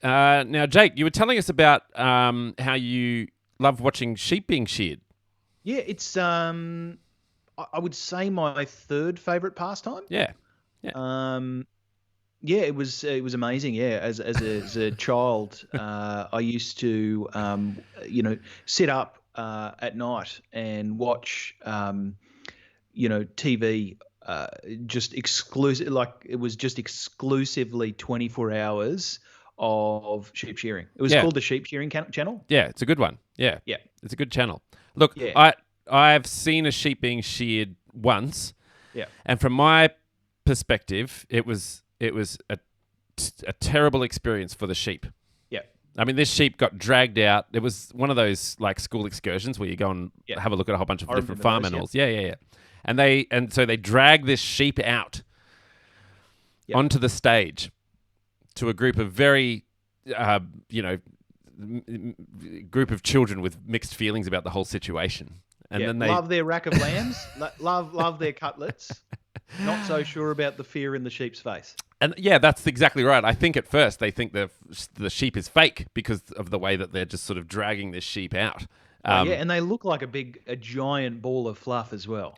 Now, Jake, you were telling us about how you love watching sheep being sheared. Yeah, it's I would say my third favorite pastime. Yeah. Um, yeah, it was amazing. Yeah, as a child, I used to sit up at night and watch TV, just exclusive, like it was just exclusively 24 hours of sheep shearing. It was Yeah. called the Sheep Shearing Channel. Yeah, it's a good one. Yeah. Yeah. It's a good channel. Look, Yeah. I've seen a sheep being sheared once, Yeah. and from my perspective, it was a terrible experience for the sheep. Yeah. I mean, this sheep got dragged out. It was one of those like school excursions where you go and Yeah. have a look at a whole bunch of I different remember farm those, animals. Yeah. And so they drag this sheep out Yeah. onto the stage to a group of very, group of children with mixed feelings about the whole situation. And Yeah. then they Love their rack of lambs. Love their cutlets. Not so sure about the fear in the sheep's face. And yeah, that's exactly right. I think at first they think the sheep is fake because of the way that they're just sort of dragging this sheep out. Yeah, and they look like a giant ball of fluff as well.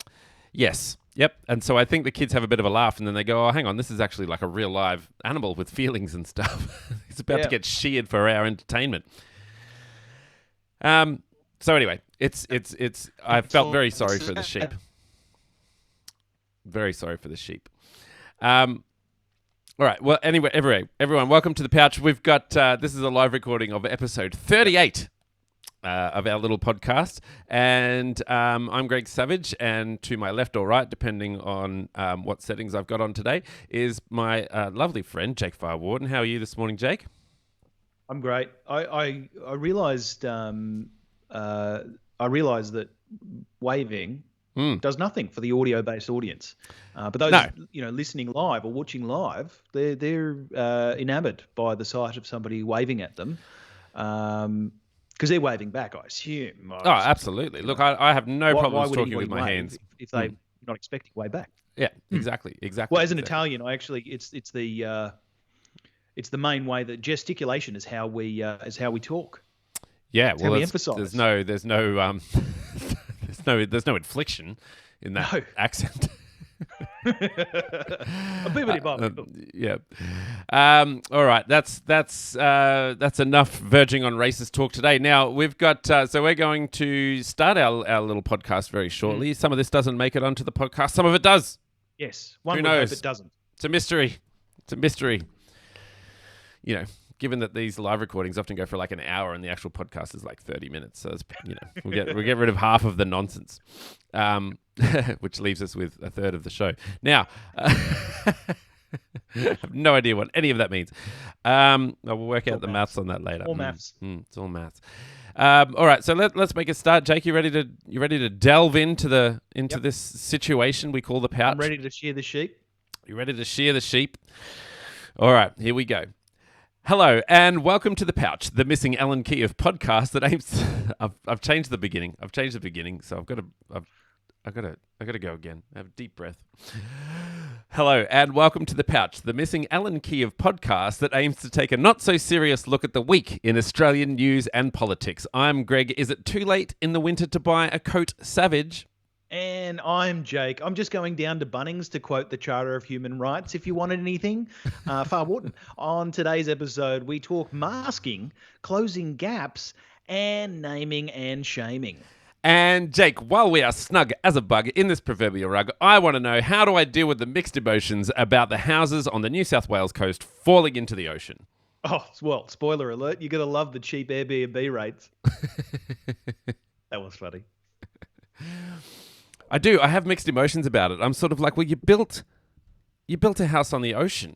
Yes. Yep. And so I think the kids have a bit of a laugh and then they go, oh, hang on, this is actually like a real live animal with feelings and stuff. It's about to get sheared for our entertainment. So anyway, I felt very sorry for the sheep. Very sorry for the sheep. All right. Well, anyway, everyone, welcome to The Pouch. We've got, this is a live recording of episode 38 of our little podcast. And I'm Greg Savage. And to my left or right, depending on what settings I've got on today, is my lovely friend, Jake Farr-wharton. How are you this morning, Jake? I'm great. I realized that waving does nothing for the audio-based audience. But those listening live or watching live, they're enamored by the sight of somebody waving at them, because they're waving back, I assume. Oh, absolutely. Look, I have no problems talking with my hands if they're not expecting way back. Yeah, exactly. Well, as an Italian, it's the main way that gesticulation is how we talk. Yeah, well, we emphasize. There's no there's no inflection in that accent. Yeah. All right. That's enough verging on racist talk today. Now we've got so we're going to start our little podcast very shortly. Some of this doesn't make it onto the podcast. Some of it does. Yes. Who knows? It doesn't. It's a mystery. Given that these live recordings often go for like an hour and the actual podcast is like 30 minutes. So, we'll get rid of half of the nonsense, which leaves us with a third of the show. Now, I have no idea what any of that means. We'll work out the maths on that later. All maths. It's all maths. All right, so let's make a start. Jake, you ready to delve into this situation we call the pouch? I'm ready to shear the sheep. You ready to shear the sheep? All right, here we go. Hello and welcome to The Pouch, the missing Allen key of podcast that aims. I've changed the beginning. So I've got to go again. Have a deep breath. Hello and welcome to The Pouch, the missing Allen key of podcast that aims to take a not so serious look at the week in Australian news and politics. I'm Greg. Is it too late in the winter to buy a coat, Savage? And I'm Jake. I'm just going down to Bunnings to quote the Charter of Human Rights. If you wanted anything, farr-wharton. On today's episode, we talk masking, closing gaps, and naming and shaming. And Jake, while we are snug as a bug in this proverbial rug, I want to know, how do I deal with the mixed emotions about the houses on the New South Wales coast falling into the ocean? Oh, well, spoiler alert, you're going to love the cheap Airbnb rates. That was funny. I do. I have mixed emotions about it. I'm sort of like, well, you built a house on the ocean.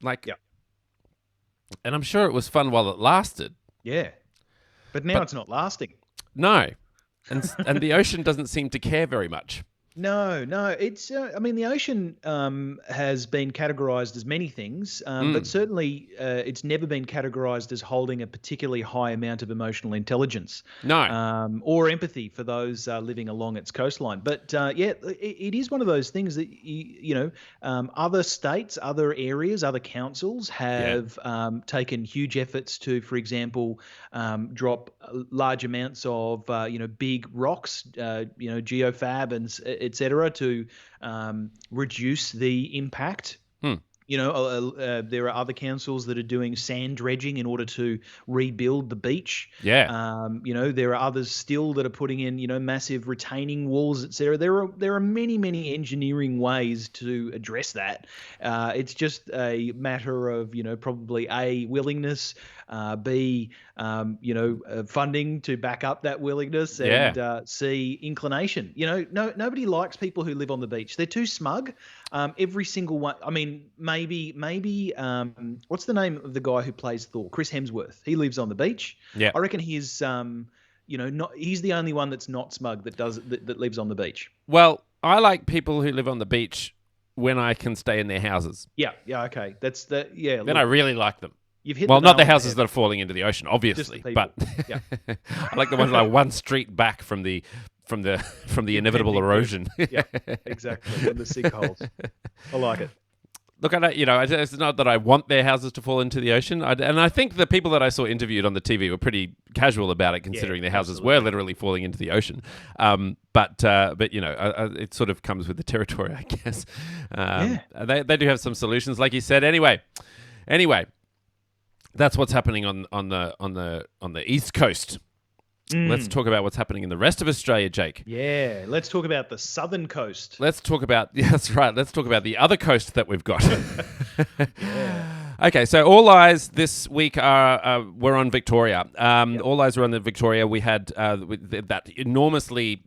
And I'm sure it was fun while it lasted. Yeah. But now it's not lasting. No. And the ocean doesn't seem to care very much. No, no. It's, I mean, the ocean has been categorized as many things, but certainly it's never been categorized as holding a particularly high amount of emotional intelligence No. or empathy for those living along its coastline. But yeah, it is one of those things that, other states, other areas, other councils Yeah. have taken huge efforts to, for example, drop large amounts of, big rocks, geofab and etc., to reduce the impact. Hmm. There are other councils that are doing sand dredging in order to rebuild the beach. Yeah. There are others still that are putting in, massive retaining walls, etc. There are many, many engineering ways to address that. It's just a matter of, probably A, willingness, B, funding to back up that willingness, Yeah. and C, inclination. Nobody likes people who live on the beach. They're too smug. Every single one. I mean, maybe. What's the name of the guy who plays Thor? Chris Hemsworth. He lives on the beach. Yeah. I reckon he's, not. He's the only one that's not smug that lives on the beach. Well, I like people who live on the beach when I can stay in their houses. Yeah. Okay. That's the Then look, I really like them. You've hit Well, the not the nail on houses head. that are falling into the ocean, obviously, Just the but Yeah. I like the ones like one street back from the inevitable erosion. Yeah, exactly. From the sinkholes. I like it. Look, it's not that I want their houses to fall into the ocean, and I think the people that I saw interviewed on the TV were pretty casual about it, considering their houses were literally falling into the ocean. But it sort of comes with the territory, I guess. They do have some solutions, like you said. Anyway, that's what's happening on the East Coast. Let's talk about what's happening in the rest of Australia, Jake. Yeah, let's talk about the southern coast. That's right. Let's talk about the other coast that we've got. Okay, so all eyes this week were on Victoria. All eyes were on the Victoria. We had that enormously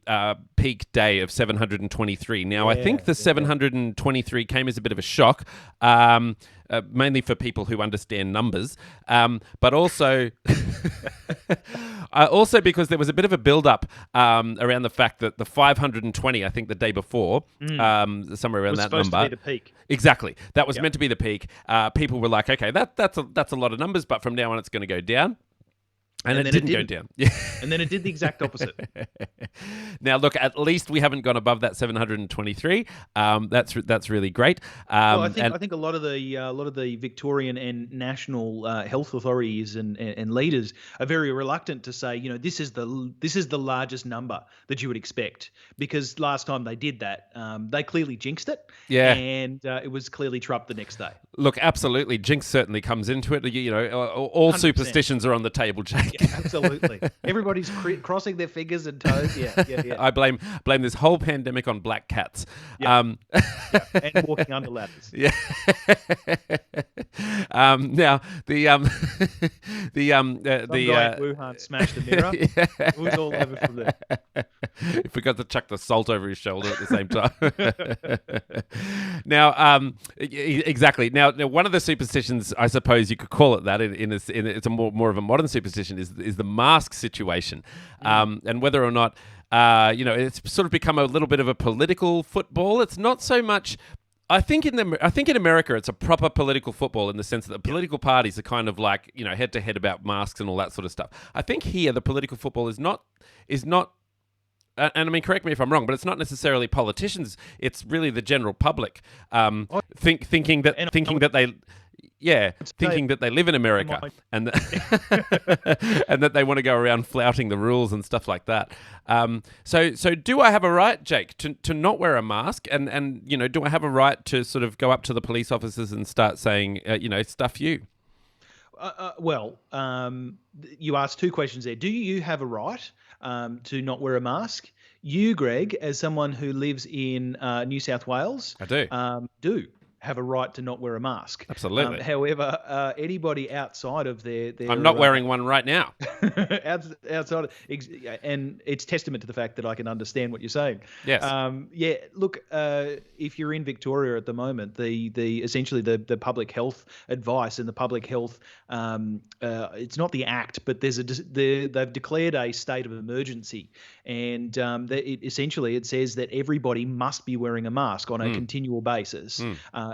peak day of 723. Now, I think the 723 came as a bit of a shock, mainly for people who understand numbers, but also also because there was a bit of a build-up around the fact that the 520, I think the day before, somewhere around that number, supposed to be the peak. Exactly, that was meant to be the peak. People were like, okay, that's a lot of numbers, but from now on it's going to go down. And it didn't go down. And then it did the exact opposite. Now, look, at least we haven't gone above that 723. That's really great. Well, I think a lot of the Victorian and national health authorities and leaders are very reluctant to say, this is the largest number that you would expect, because last time they did that, they clearly jinxed it. Yeah. And it was clearly trumped the next day. Look, absolutely, jinx certainly comes into it. All 100%. Superstitions are on the table, Jake. Yeah, absolutely. Everybody's crossing their fingers and toes. Yeah. I blame this whole pandemic on black cats. And walking under ladders. Yeah. Now the guy in Wuhan smashed a mirror. It was all over from there. He forgot to chuck the salt over his shoulder at the same time. Now, exactly. Now, one of the superstitions, I suppose you could call it that, it's a more of a modern superstition, is the mask situation, and whether or not it's sort of become a little bit of a political football. It's not so much. I think in America it's a proper political football in the sense that the political parties are kind of like head to head about masks and all that sort of stuff. I think here the political football is not. And I mean, correct me if I'm wrong, but it's not necessarily politicians. It's really the general public thinking that they live in America and and that they want to go around flouting the rules and stuff like that. So do I have a right, Jake, to not wear a mask? And do I have a right to sort of go up to the police officers and start saying, stuff you? You asked two questions there. Do you have a right to not wear a mask? You, Greg, as someone who lives in New South Wales, I do. Do. have a right to not wear a mask. Absolutely. However, anybody outside of their I'm not wearing one right now. outside, and it's testament to the fact that I can understand what you're saying. Yes. Look, if you're in Victoria at the moment, essentially the public health advice and the public health, it's not the act, but they've declared a state of emergency, and essentially it says that everybody must be wearing a mask on a continual basis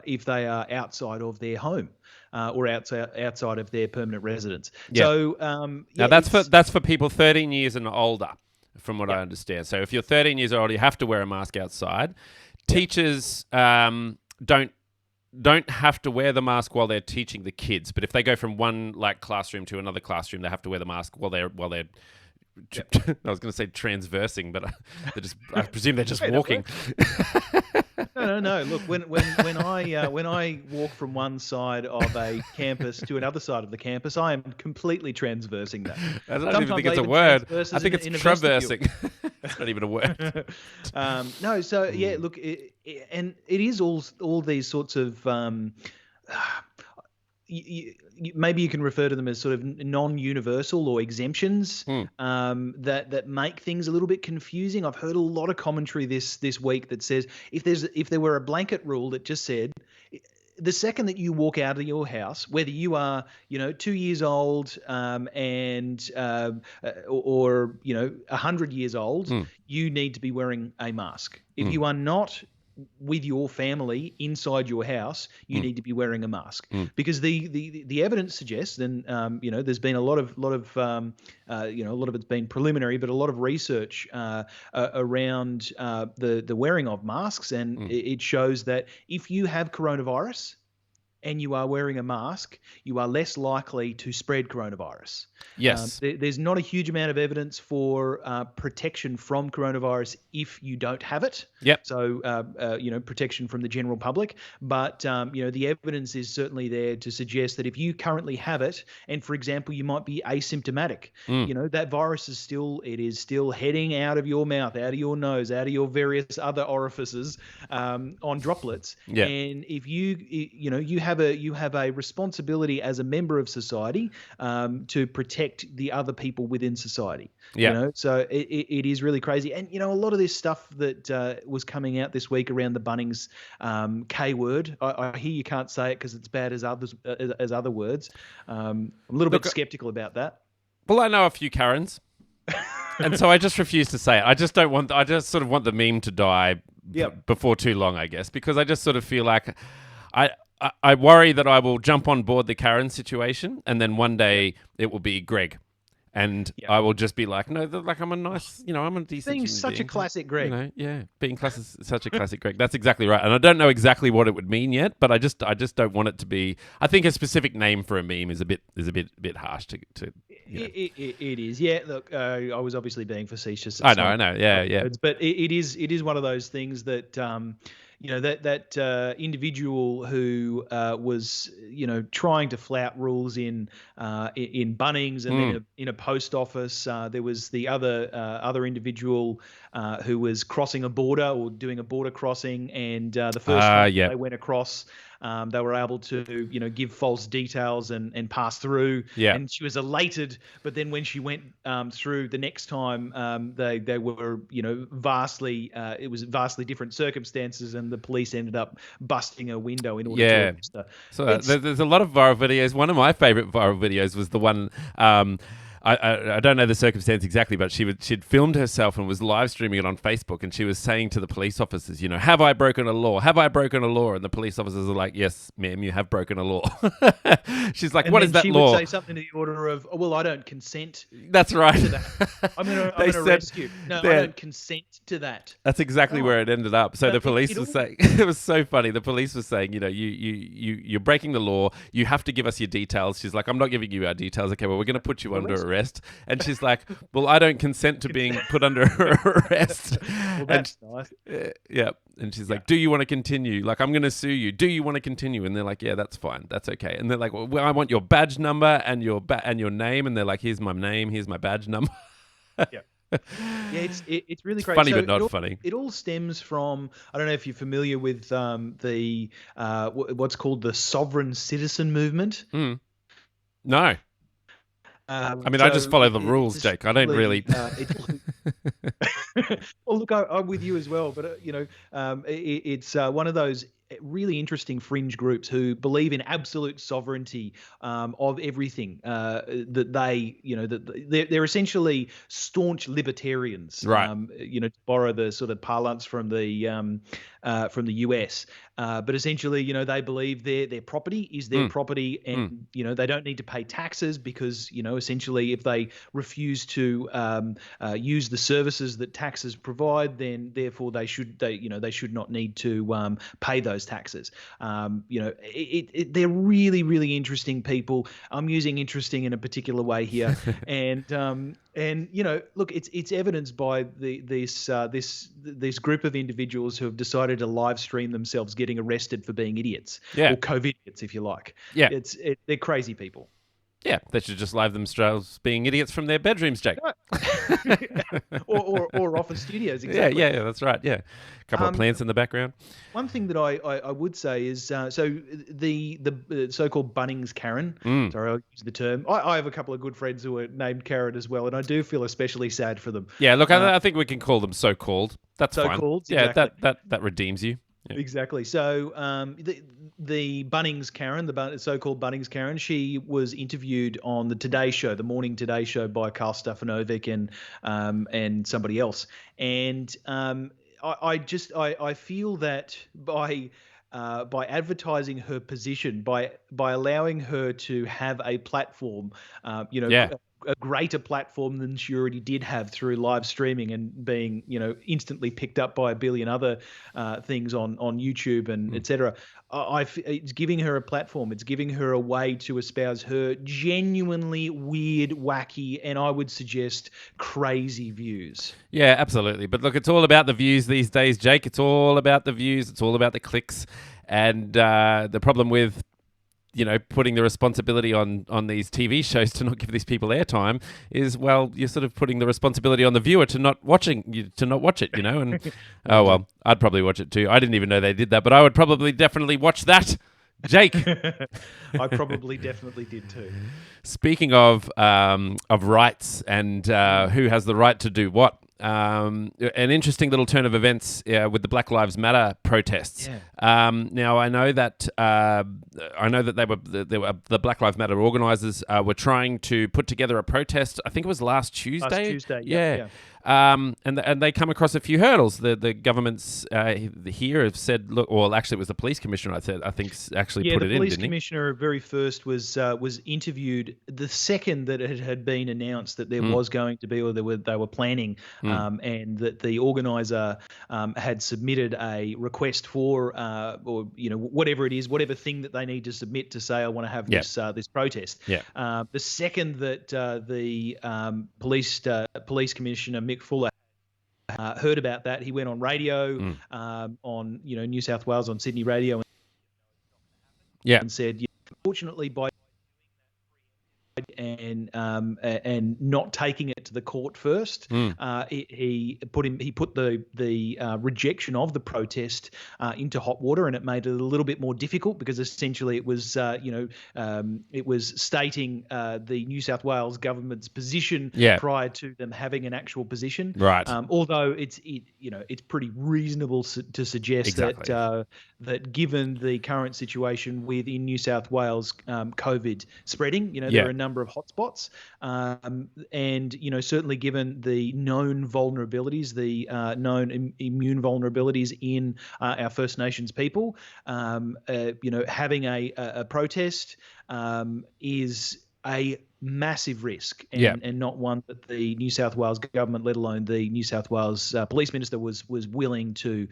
if they are outside of their home. Or outside of their permanent residence. Yeah. So now that's for people 13 years and older, from what I understand. So if you're 13 years old, you have to wear a mask outside. Teachers don't have to wear the mask while they're teaching the kids, but if they go from one classroom to another classroom, they have to wear the mask while they're. I was going to say transversing, but I presume they're just walking. No. Look, when I walk from one side of a campus to another side of the campus, I am completely transversing that. I don't even think it's a word. I think it's traversing. That's not even a word. No, so look, and it is all these sorts of. Maybe you can refer to them as sort of non-universal or exemptions that make things a little bit confusing. I've heard a lot of commentary this week that says if there were a blanket rule that just said the second that you walk out of your house, whether you are 2 years old or 100 years old, you need to be wearing a mask. If you are not with your family inside your house, you need to be wearing a mask because the evidence suggests, and there's been a lot of it's been preliminary, but a lot of research around the wearing of masks, and it shows that if you have coronavirus and you are wearing a mask, you are less likely to spread coronavirus. Yes. There's not a huge amount of evidence for protection from coronavirus if you don't have it. Yep. So, protection from the general public. But, the evidence is certainly there to suggest that if you currently have it, and for example, you might be asymptomatic, that virus is still heading out of your mouth, out of your nose, out of your various other orifices on droplets. Yeah. And if you have a responsibility as a member of society to protect the other people within society. Yeah. So it is really crazy. And a lot of this stuff that was coming out this week around the Bunnings K word, I hear you can't say it because it's bad as other words. I'm a little bit skeptical about that. Well, I know a few Karens, and so I just refuse to say it. I just sort of want the meme to die before too long, I guess, because I just sort of feel like I worry that I will jump on board the Karen situation, and then one day it will be Gregg, and I will just be like, no, I'm a nice, I'm a decent. Being such a classic Gregg, being such a classic Gregg. That's exactly right, and I don't know exactly what it would mean yet, but I just don't want it to be. I think a specific name for a meme is a bit harsh to. It is, yeah. Look, I was obviously being facetious. I know, yeah. But it is one of those things that. That individual who was, trying to flout rules in Bunnings and then in a post office. There was the other individual who was crossing a border or doing a border crossing, and the first time they went across, they were able to, give false details and pass through. Yeah. And she was elated, but then when she went through the next time, they were, it was vastly different circumstances, and the police ended up busting her window in order to arrest her. So there's a lot of viral videos. One of my favorite viral videos was the one. I don't know the circumstance exactly, but she'd filmed herself and was live streaming it on Facebook, and she was saying to the police officers, have I broken a law? Have I broken a law? And the police officers are like, yes, ma'am, you have broken a law. She's like, what is that law? She would say something to the order of, oh, well, I don't consent. That's right. To that. I'm going to arrest you. No, I don't consent to that. That's exactly where it ended up. So the police was saying, it was so funny. The police was saying, you're breaking the law. You have to give us your details. She's like, I'm not giving you our details. Okay, well, we're going to put you under arrest. And she's like, well, I don't consent to being put under arrest. Well, that's nice. Yeah. And she's like, do you want to continue? Like, I'm going to sue you. Do you want to continue? And they're like, yeah, that's fine. That's okay. And they're like, well, I want your badge number and your name. And they're like, here's my name. Here's my badge number. Yeah. Yeah, it's really It's great. funny, So but not funny. it all stems from, I don't know if you're familiar with the what's called the sovereign citizen movement. Mm. No. I mean, I just So follow the it's rules, Jake. I don't really. it's well, look, I'm with you as well, but it's one of those really interesting fringe groups who believe in absolute sovereignty of everything. That they, that they're essentially staunch libertarians. Right. To borrow the sort of parlance from the US. But essentially, they believe their property is their property, and they don't need to pay taxes because essentially, if they refuse to use the services that taxes provide, then therefore they should not need to pay those taxes. They're really, really interesting people. I'm using interesting in a particular way here, and look, it's evidenced by this group of individuals who have decided to live stream themselves getting arrested for being idiots, Yeah. or COVID-idiots, if you like. Yeah. They're crazy people. Yeah, they should just live themselves being idiots from their bedrooms, Jake. or office studios, exactly. Yeah, that's right. Yeah, a couple of plants in the background. One thing that I would say is so the so-called Bunnings Karen. Sorry, I'll use the term. I have a couple of good friends who are named Karen as well, and I do feel especially sad for them. Yeah, look, I think we can call them so-called. That's fine. So-called, Yeah, exactly. that redeems you. Yeah. Exactly. So the Bunnings Karen, the so-called Bunnings Karen, she was interviewed on the Today Show, the morning Today Show, by Karl Stefanovic and somebody else. And I feel that by advertising her position, by allowing her to have a platform, a greater platform than she already did have through live streaming and being, instantly picked up by a billion other things on YouTube and etc. It's giving her a platform. It's giving her a way to espouse her genuinely weird, wacky, and I would suggest crazy views. Yeah, absolutely. But look, it's all about the views these days, Jake. It's all about the views. It's all about the clicks. And the problem with putting the responsibility on these TV shows to not give these people airtime is, well, you're sort of putting the responsibility on the viewer to not watch it, and oh, well, I'd probably watch it too. I didn't even know they did that, but I would probably definitely watch that. Jake. I probably definitely did too. Speaking of rights and who has the right to do what, an interesting little turn of events with the Black Lives Matter protests. Yeah. Now I know that the Black Lives Matter organisers were trying to put together a protest. I think it was last Tuesday. Last Tuesday. Yeah. And they come across a few hurdles. The governments here have said, look, well, actually, it was the police commissioner. I think actually put it in. The police didn't he? commissioner very first was interviewed the second that it had been announced that there was going to be, or they were planning, and that the organizer had submitted a request for, or whatever it is, whatever thing that they need to submit to say, I want to have this protest. Yeah. The second that the police commissioner Mick Fuller heard about that, he went on radio, on New South Wales, on Sydney radio, and said, unfortunately, by and not taking it to the court first, he put the rejection of the protest into hot water, and it made it a little bit more difficult because essentially it was it was stating the New South Wales government's position prior to them having an actual position. Right. Although it's pretty reasonable to suggest that given the current situation within New South Wales, COVID spreading, there are a number of hotspots, and certainly given the known vulnerabilities, the known immune vulnerabilities in our First Nations people, having a protest is a massive risk, and not one that the New South Wales government, let alone the New South Wales police minister, was willing to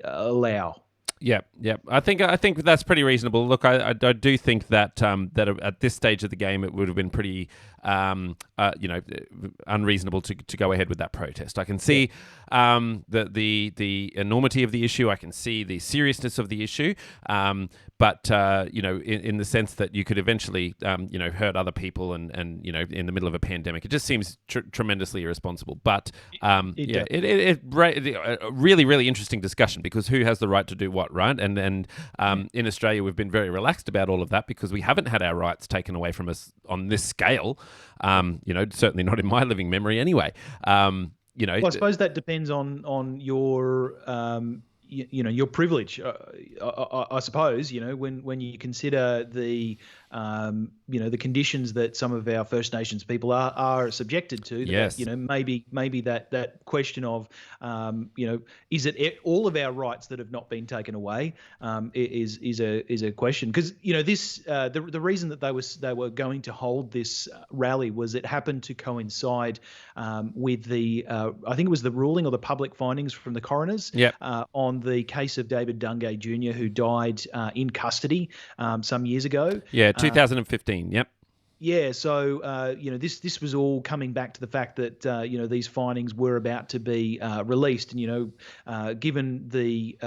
allow. Yeah. I think that's pretty reasonable. Look, I do think that at this stage of the game, it would have been pretty unreasonable to go ahead with that protest. I can see the enormity of the issue. I can see the seriousness of the issue. But in the sense that you could eventually, hurt other people and in the middle of a pandemic, it just seems tremendously irresponsible. But it really, really interesting discussion, because who has the right to do what, right? And in Australia, we've been very relaxed about all of that because we haven't had our rights taken away from us on this scale. Certainly not in my living memory anyway. Well, I suppose that depends on your your privilege. I suppose when you consider the the conditions that some of our First Nations people are subjected to. Yes. Maybe that question of is it all of our rights that have not been taken away is a question, because this the reason that they were going to hold this rally was it happened to coincide with the I think it was the ruling or the public findings from the coroners on the case of David Dungay Jr., who died in custody some years ago. Yeah, 2015. Yep. Yeah, so this was all coming back to the fact that these findings were about to be released, and given the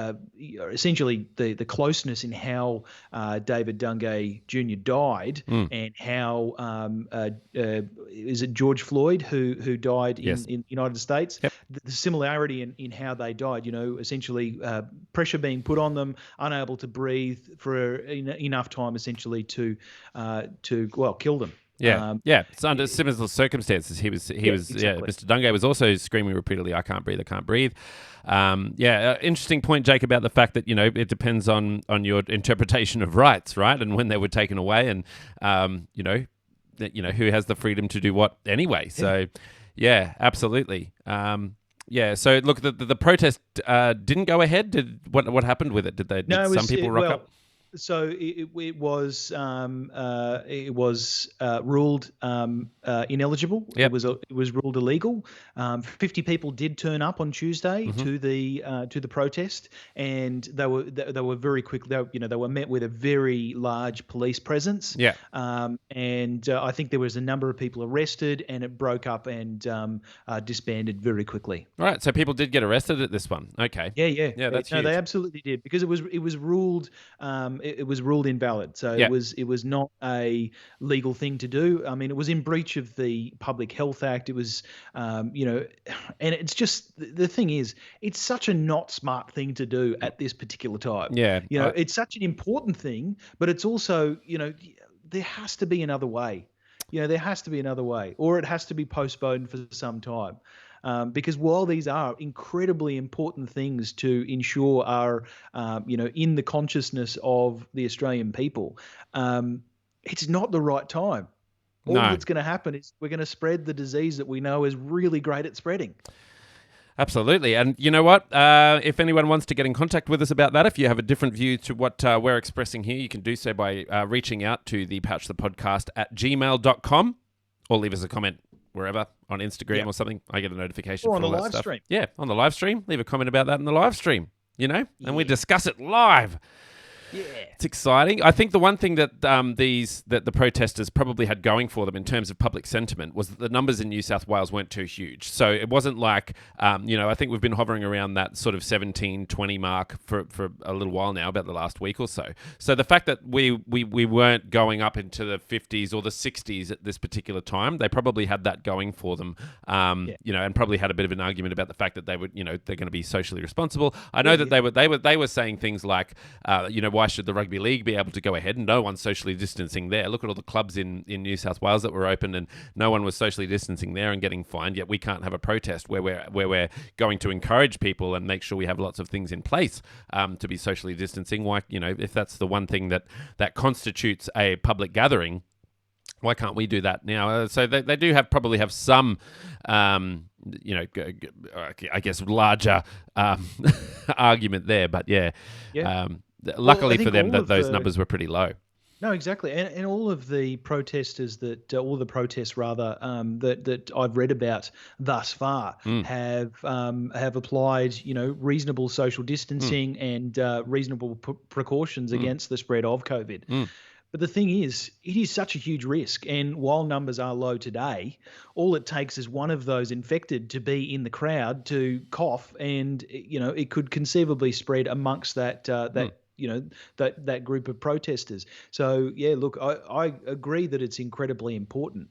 essentially the closeness in how David Dungay Jr. died, and how is it George Floyd who died in the United States? Yep. The similarity in how they died, essentially pressure being put on them, unable to breathe for enough time, essentially to kill them. Yeah, it's under similar circumstances. Exactly. Mr. Dungay was also screaming repeatedly, "I can't breathe, I can't breathe." Interesting point, Jake, about the fact that it depends on your interpretation of rights, right, and when they were taken away, and who has the freedom to do what anyway. So, absolutely. So look, the protest didn't go ahead. What happened with it? Did some people rock up? So it was ruled ineligible. Yep. It was ruled illegal. 50 people did turn up on Tuesday to the protest, and they were very quick. They were met with a very large police presence. Yeah. And I think there was a number of people arrested, and it broke up and disbanded very quickly. All right. So people did get arrested at this one. Okay. Yeah. That's huge. They absolutely did, because it was ruled. It was ruled invalid, so it was not a legal thing to do. I mean, it was in breach of the Public Health Act. It was, and it's just, the thing is, it's such a not smart thing to do at this particular time. Yeah, it's such an important thing, but it's also, there has to be another way. There has to be another way, or it has to be postponed for some time. Because while these are incredibly important things to ensure are, in the consciousness of the Australian people, it's not the right time. All that's going to happen is we're going to spread the disease that we know is really great at spreading. Absolutely. And you know what? If anyone wants to get in contact with us about that, if you have a different view to what we're expressing here, you can do so by reaching out to the Pouch the Podcast at gmail.com, or leave us a comment wherever, on Instagram or something. I get a notification or for on all the that stuff. Stream. Yeah, on the live stream. Leave a comment about that in the live stream, and we discuss it live. Yeah. It's exciting. I think the one thing that the protesters probably had going for them in terms of public sentiment was that the numbers in New South Wales weren't too huge. So it wasn't like, I think we've been hovering around that sort of 17, 20 mark for a little while now, about the last week or so. So the fact that we weren't going up into the 50s or the 60s at this particular time, they probably had that going for them, and probably had a bit of an argument about the fact that they would, they're going to be socially responsible. I know that they were saying things like, why should the rugby league be able to go ahead, and no one's socially distancing there? Look at all the clubs in New South Wales that were open, and no one was socially distancing there and getting fined, yet we can't have a protest where we're going to encourage people and make sure we have lots of things in place to be socially distancing. Why, if that's the one thing that constitutes a public gathering, why can't we do that now? So they do probably have some, I guess, larger argument there. But luckily for them, those numbers were pretty low. No, exactly, and all of the protesters that I've read about thus far have applied, reasonable social distancing and reasonable precautions against the spread of COVID. But the thing is, it is such a huge risk. And while numbers are low today, all it takes is one of those infected to be in the crowd to cough, and it could conceivably spread amongst that group of protesters. So yeah, look, I agree that it's incredibly important.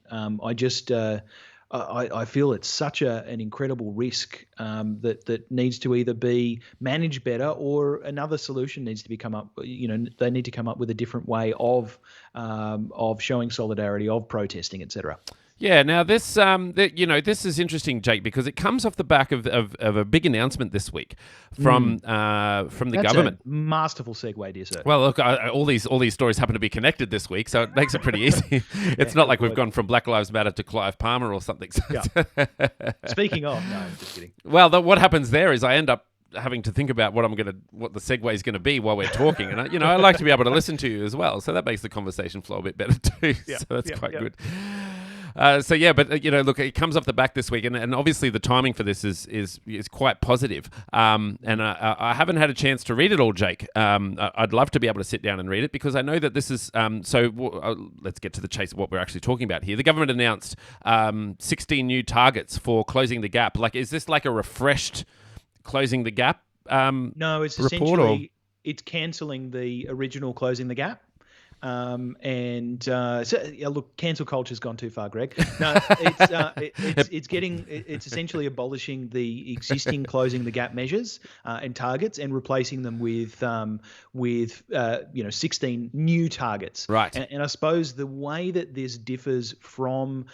I feel it's such an incredible risk that needs to either be managed better, or another solution needs to be come up. They need to come up with a different way of showing solidarity, of protesting, etc. Yeah, now this this is interesting, Jake, because it comes off the back of a big announcement this week from the government. A masterful segue, dear sir. Well, look, all these stories happen to be connected this week, so it makes it pretty easy. It's not like we've gone from Black Lives Matter to Clive Palmer or something. So yeah. Speaking of, no, I'm just kidding. Well, what happens there is I end up having to think about what the segue is going to be while we're talking, and I like to be able to listen to you as well, so that makes the conversation flow a bit better too. Yeah, so that's quite good. Look, it comes off the back this week, and obviously the timing for this is quite positive. And I haven't had a chance to read it all, Jake. I'd love to be able to sit down and read it, because I know that this is. Let's get to the chase of what we're actually talking about here. The government announced 16 new targets for closing the gap. Like, is this like a refreshed closing the gap? No, it's essentially it's cancelling the original closing the gap. Look, cancel culture's gone too far, Greg. No, it's essentially abolishing the existing closing the gap measures and targets, and replacing them with 16 new targets. Right. And I suppose the way that this differs from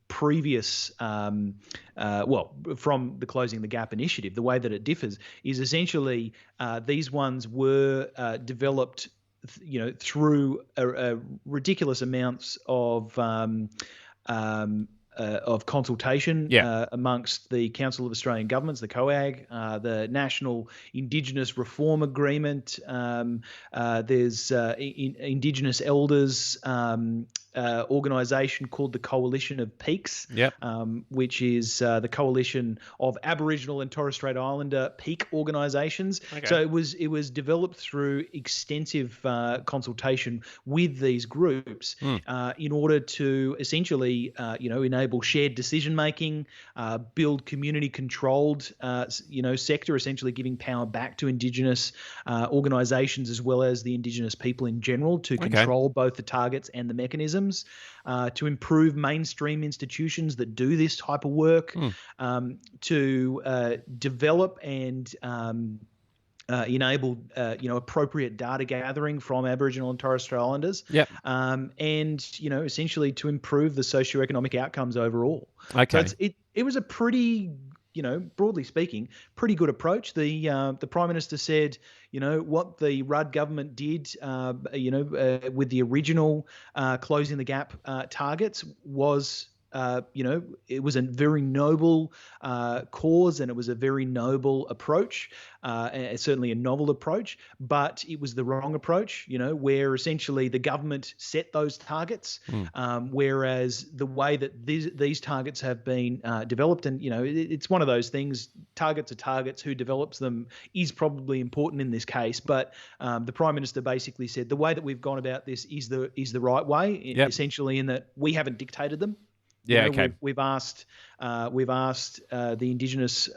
previous, from the Closing the Gap initiative, the way that it differs is essentially these ones were developed through ridiculous amounts of consultation amongst the Council of Australian Governments, the COAG, the National Indigenous Reform Agreement. There's Indigenous Elders organisation called the Coalition of Peaks, which is the coalition of Aboriginal and Torres Strait Islander peak organisations. Okay. So it was developed through extensive consultation with these groups in order to essentially enable shared decision making, build community controlled sector, essentially giving power back to Indigenous organisations as well as the Indigenous people in general to control both the targets and the mechanisms. To improve mainstream institutions that do this type of work, to develop and enable appropriate data gathering from Aboriginal and Torres Strait Islanders, and essentially to improve the socioeconomic outcomes overall. Okay, so it was a pretty, broadly speaking, pretty good approach. The Prime Minister said, what the Rudd government did, with the original closing the gap targets was, it was a very noble cause, and it was a very noble approach, and certainly a novel approach, but it was the wrong approach, where essentially the government set those targets, whereas the way that these targets have been developed, and, it's one of those things, targets are targets, who develops them is probably important in this case, but the Prime Minister basically said the way that we've gone about this is the right way, essentially, in that we haven't dictated them. We've asked the Indigenous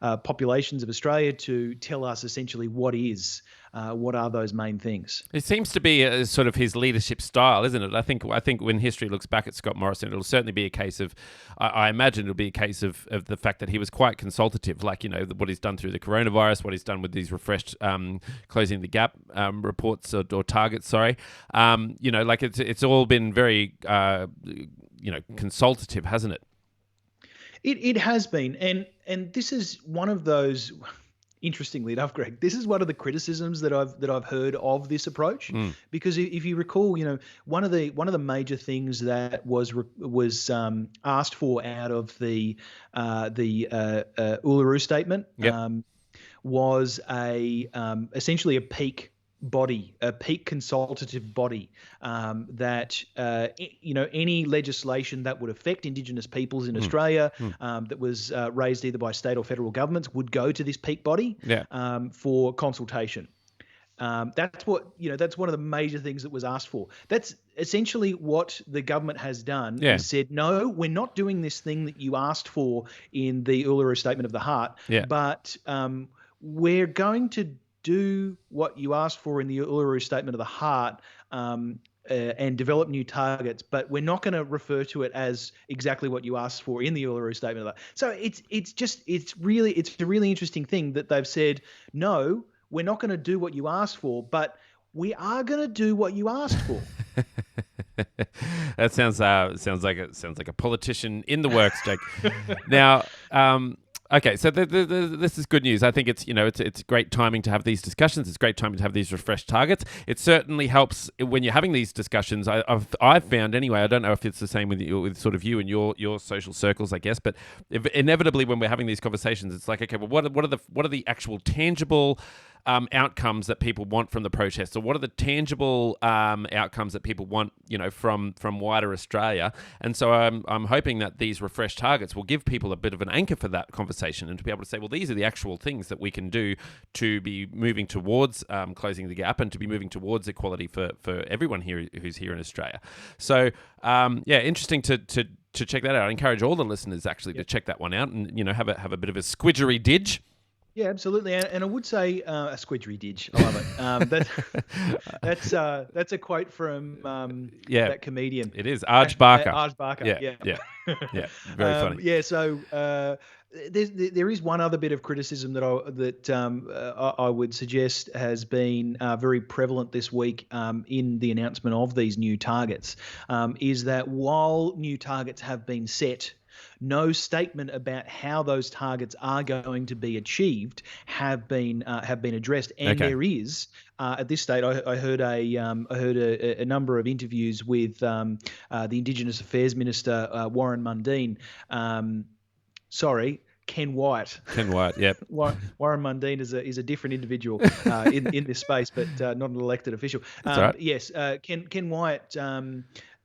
populations of Australia to tell us essentially what are those main things. It seems to be a sort of his leadership style, isn't it? I think when history looks back at Scott Morrison, it'll certainly be a case of, I imagine it'll be a case of the fact that he was quite consultative, like, what he's done through the coronavirus, what he's done with these refreshed closing the gap reports or targets, sorry. It's all been very, consultative, hasn't it? It has been, and this is one of those. Interestingly enough, Greg, this is one of the criticisms that I've heard of this approach, because if you recall, one of the major things that was asked for out of the Uluru Statement was essentially a peak body, a peak consultative body, that any legislation that would affect Indigenous peoples in Australia that was raised either by state or federal governments would go to this peak body for consultation. That's what that's one of the major things that was asked for. That's essentially what the government has done. Yeah. Is said, no, we're not doing this thing that you asked for in the Uluru Statement of the Heart, but we're going to do what you asked for in the Uluru Statement of the Heart. And develop new targets, but we're not going to refer to it as exactly what you asked for in the Uluru Statement of that. So it's a really interesting thing that they've said, no, we're not going to do what you asked for, but we are going to do what you asked for. That sounds like a politician in the works, Jake. Now, okay, so this is good news. I think it's great timing to have these discussions. It's great timing to have these refreshed targets. It certainly helps when you're having these discussions. I've found anyway. I don't know if it's the same with sort of you and your social circles, I guess. But inevitably, when we're having these conversations, it's like, okay, well, what are the actual tangible outcomes that people want from the protests, or what are the tangible outcomes that people want, from wider Australia? And so I'm hoping that these refreshed targets will give people a bit of an anchor for that conversation, and to be able to say, well, these are the actual things that we can do to be moving towards closing the gap and to be moving towards equality for everyone here who's here in Australia. So interesting to check that out. I encourage all the listeners actually to check that one out and have a bit of a squidgery-didge. Yeah, absolutely, and I would say a squidgery-didge. I love it. That's a quote from that comedian. It is Arj Barker. Arj Barker. Yeah. Very funny. Yeah, so there is one other bit of criticism that I would suggest has been very prevalent this week in the announcement of these new targets, is that while new targets have been set, no statement about how those targets are going to be achieved have been addressed, and there is at this stage. I heard a number of interviews with the Indigenous Affairs Minister Warren Mundine. Ken White. Ken White, yep. Warren Mundine is a different individual in this space, but not an elected official. That's right. Yes, Ken White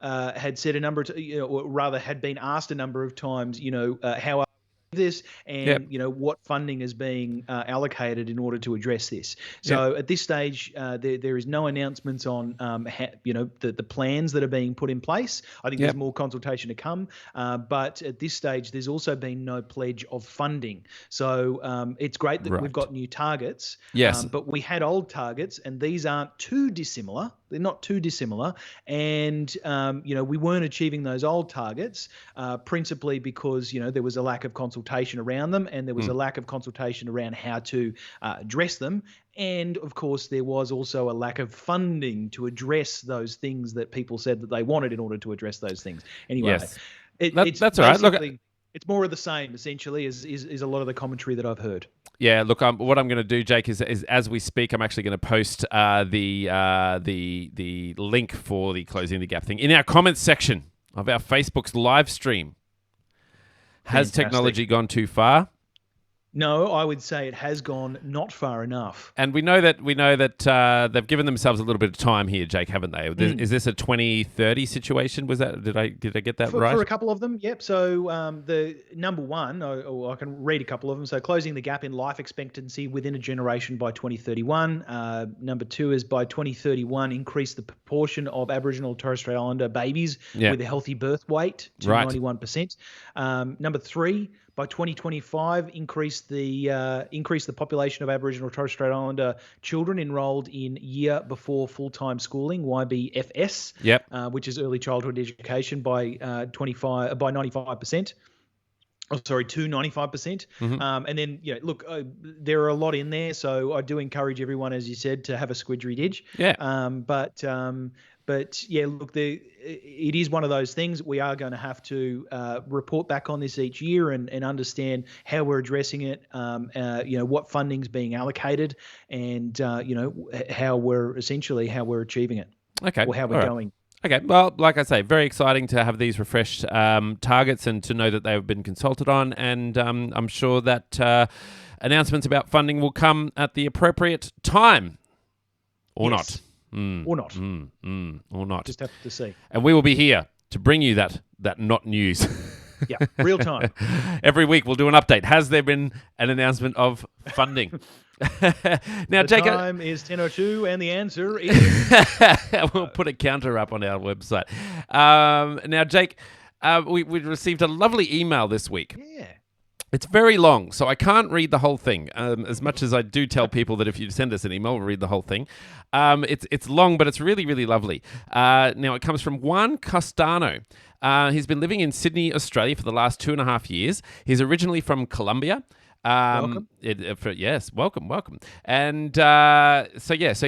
had said a number of, or rather had been asked a number of times, how are this, and what funding is being allocated in order to address this. So at this stage, there is no announcements on the plans that are being put in place. I think there's more consultation to come, but at this stage, there's also been no pledge of funding. So it's great that we've got new targets. Yes, but we had old targets, and these aren't too dissimilar. They're not too dissimilar, and we weren't achieving those old targets principally because there was a lack of consultation around them, and there was a lack of consultation around how to address them, and of course there was also a lack of funding to address those things that people said that they wanted in order to address those things. Anyway, that's all right. Look, it's more of the same essentially is a lot of the commentary that I've heard. Yeah, look, what I'm going to do, Jake, is as we speak, I'm actually going to post the link for the Closing the Gap thing in our comments section of our Facebook's live stream. Has technology gone too far? No, I would say it has gone not far enough. And we know that they've given themselves a little bit of time here, Jake, haven't they? Is this a 2030 situation? Was that did I get that right? For a couple of them, yep. So the number one, I can read a couple of them. So closing the gap in life expectancy within a generation by 2031. Number two is by 2031 increase the proportion of Aboriginal and Torres Strait Islander babies with a healthy birth weight to 91%. Number three, by 2025, increase the population of Aboriginal and Torres Strait Islander children enrolled in year before full-time schooling (YBFS), which is early childhood education, by 95%. Oh, sorry, to 95%. And then, there are a lot in there, so I do encourage everyone, as you said, to have a squidgery-didge. But yeah, look, it is one of those things. We are going to have to report back on this each year and understand how we're addressing it, what funding's being allocated, and how we're achieving it. Okay. Or how we're going. Okay, well, like I say, very exciting to have these refreshed targets and to know that they've been consulted on, and I'm sure that announcements about funding will come at the appropriate time, or not. Or not. Or not. Just have to see. And we will be here to bring you that not news. Yeah, real time. Every week we'll do an update. Has there been an announcement of funding? Now, The Jake, time is 10:02, and the answer is... we'll put a counter up on our website. Now, Jake, we received a lovely email this week. Yeah. It's very long, so I can't read the whole thing. As much as I do tell people that if you send us an email, we'll read the whole thing. It's long, but it's really, really lovely. Now, it comes from Juan Costano. He's been living in Sydney, Australia for the last 2.5 years. He's originally from Colombia. Welcome. Yes, welcome. And so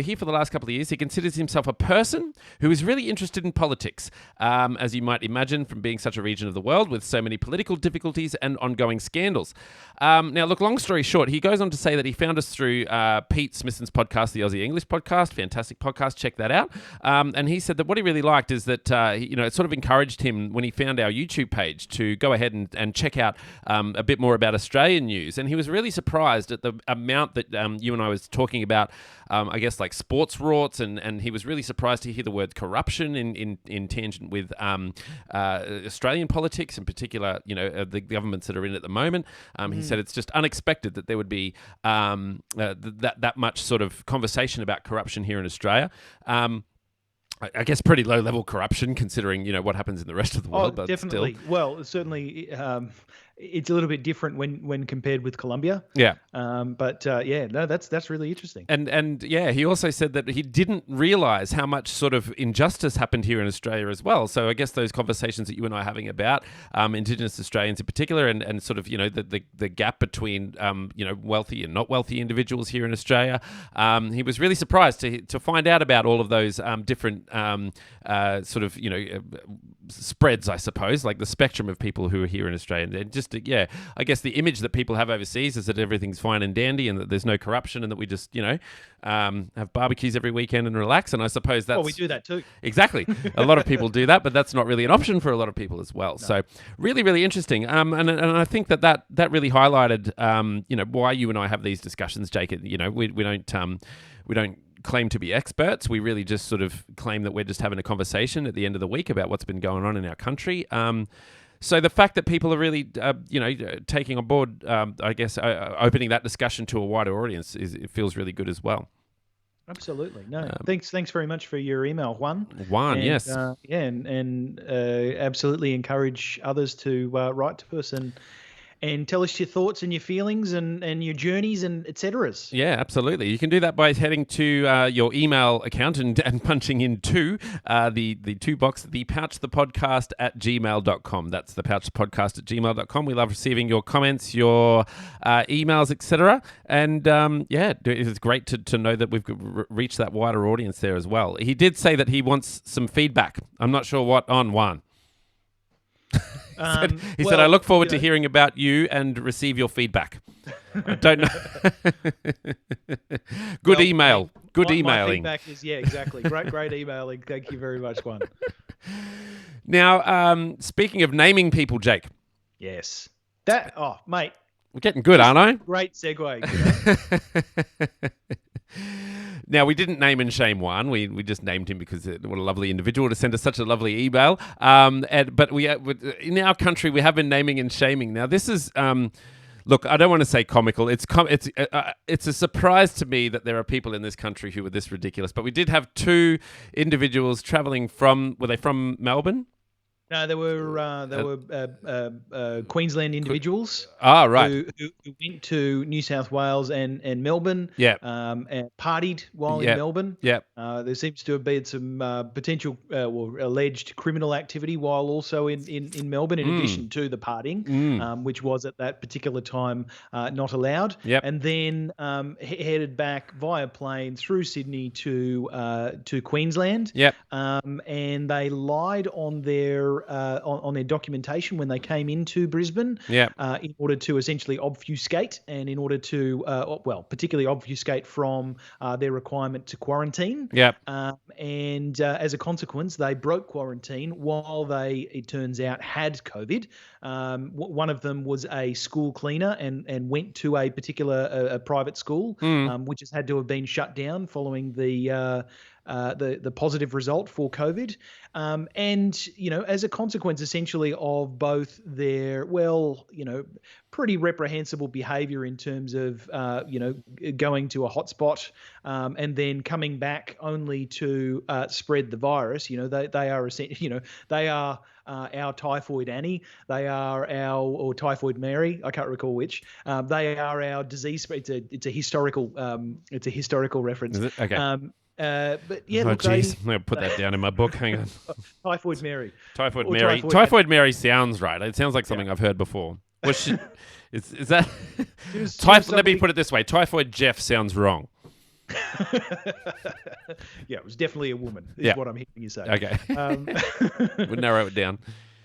he, for the last couple of years, he considers himself a person who is really interested in politics, as you might imagine from being such a region of the world with so many political difficulties and ongoing scandals. Now, look, long story short, he goes on to say that he found us through Pete Smithson's podcast, the Aussie English podcast, fantastic podcast, check that out. And he said that what he really liked is that, it sort of encouraged him when he found our YouTube page to go ahead and check out a bit more about Australian news. And he was really surprised at the amount that you and I was talking about, I guess, like sports rorts, and he was really surprised to hear the word corruption in tangent with Australian politics, in particular, the governments that are in at the moment. He said it's just unexpected that there would be that much sort of conversation about corruption here in Australia. I guess pretty low-level corruption, considering what happens in the rest of the world. But definitely. Still. Well, certainly, it's a little bit different when compared with Colombia. Yeah. That's really interesting. And he also said that he didn't realise how much sort of injustice happened here in Australia as well. So I guess those conversations that you and I are having about Indigenous Australians in particular, and sort of the gap between wealthy and not wealthy individuals here in Australia. He was really surprised to find out about all of those different spreads, I suppose, like the spectrum of people who are here in Australia. And just, I guess the image that people have overseas is that everything's fine and dandy and that there's no corruption and that we just, have barbecues every weekend and relax. And I suppose that's... Well, we do that too. Exactly. A lot of people do that, but that's not really an option for a lot of people as well. No. So really, really interesting. And I think that really highlighted, why you and I have these discussions, Jake. We don't claim to be experts. We really just sort of claim that we're just having a conversation at the end of the week about what's been going on in our country. So the fact that people are really, taking on board, opening that discussion to a wider audience, it feels really good as well. Absolutely. No, thanks very much for your email, Juan. Juan, yes. And absolutely encourage others to write to us and tell us your thoughts and your feelings and your journeys and et ceteras. Yeah, absolutely. You can do that by heading to your email account and punching in the two box, thepouchthepodcast@gmail.com. That's thepouchthepodcast@gmail.com. We love receiving your comments, your emails, etc. And it's great to know that we've reached that wider audience there as well. He did say that he wants some feedback. I'm not sure what on, Juan. He said, I look forward to hearing about you and receive your feedback. I don't know. Good email. Good emailing. My feedback is, exactly. Great emailing. Thank you very much, Juan. Now, speaking of naming people, Jake. Yes. Mate. I'm getting good, aren't I? Great segue. Now, we didn't name and shame Juan. We just named him because what a lovely individual to send us such a lovely email. But in our country, we have been naming and shaming. Now, this is... look, I don't want to say comical. It's a surprise to me that there are people in this country who are this ridiculous. But we did have two individuals travelling were they from Melbourne? No, they were Queensland individuals. Right. Who went to New South Wales and Melbourne. Yeah. And partied while in Melbourne. Yeah. There seems to have been some potential or alleged criminal activity while also in Melbourne, in addition to the partying, which was at that particular time not allowed. Yep. And then headed back via plane through Sydney to Queensland. Yep. And they lied on their documentation when they came into Brisbane, in order to essentially obfuscate and in order to, particularly obfuscate from their requirement to quarantine. And as a consequence, they broke quarantine while they, it turns out, had COVID. One of them was a school cleaner and went to a particular private school, which has had to have been shut down following the the positive result for COVID, and as a consequence, essentially of both their pretty reprehensible behaviour in terms of going to a hotspot and then coming back only to spread the virus. They are they are our Typhoid Annie. They are or Typhoid Mary. I can't recall which. They are our disease. It's a historical reference. Is it? Okay. But yeah, oh, look, jeez. I'm going to put that down in my book. Hang on. Typhoid Mary. Typhoid Mary. Typhoid Mary sounds right. It sounds like something I've heard before. Is that? Let me put it this way. Typhoid Jeff sounds wrong. Yeah, it was definitely a woman, is what I'm hearing you say. Okay. We'll narrow it down.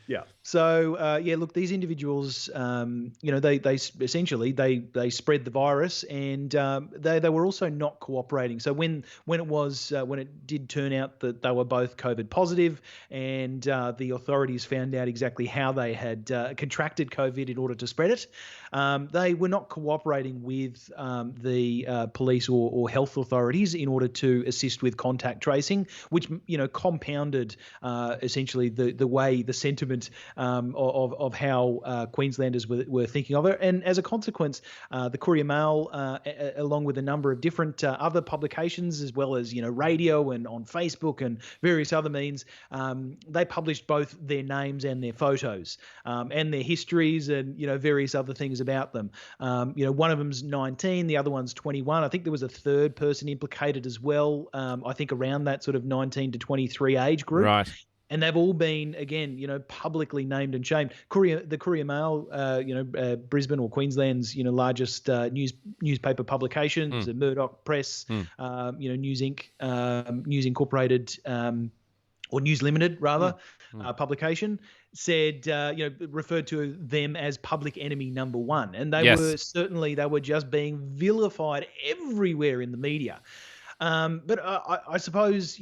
Yeah. So look, these individuals, they essentially they spread the virus, and they were also not cooperating. So when it did turn out that they were both COVID positive, and the authorities found out exactly how they had contracted COVID in order to spread it, they were not cooperating with the police or health authorities in order to assist with contact tracing, which compounded essentially the way the sentiment of how Queenslanders were thinking of it. And as a consequence, the Courier Mail, along with a number of different other publications, as well as radio and on Facebook and various other means, they published both their names and their photos and their histories and various other things about them. One of them's 19, the other one's 21. I think there was a third person implicated as well. I think around that sort of 19 to 23 age group. Right. And they've all been, again, publicly named and shamed. The Courier Mail, Brisbane or Queensland's, largest newspaper publication, the Murdoch Press, News Inc., News Incorporated, or News Limited rather, publication, said, referred to them as public enemy number one, and they were just being vilified everywhere in the media. But I suppose,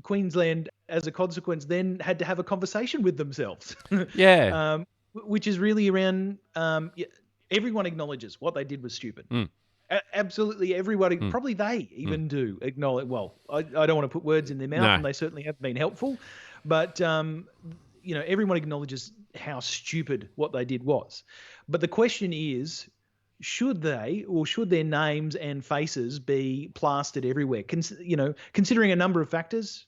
Queensland, as a consequence, then had to have a conversation with themselves. Which is really around everyone acknowledges what they did was stupid. Absolutely everybody, probably they even do acknowledge, well, I don't want to put words in their mouth, and they certainly have been helpful, but, everyone acknowledges how stupid what they did was. But the question is, should they or should their names and faces be plastered everywhere? Considering a number of factors,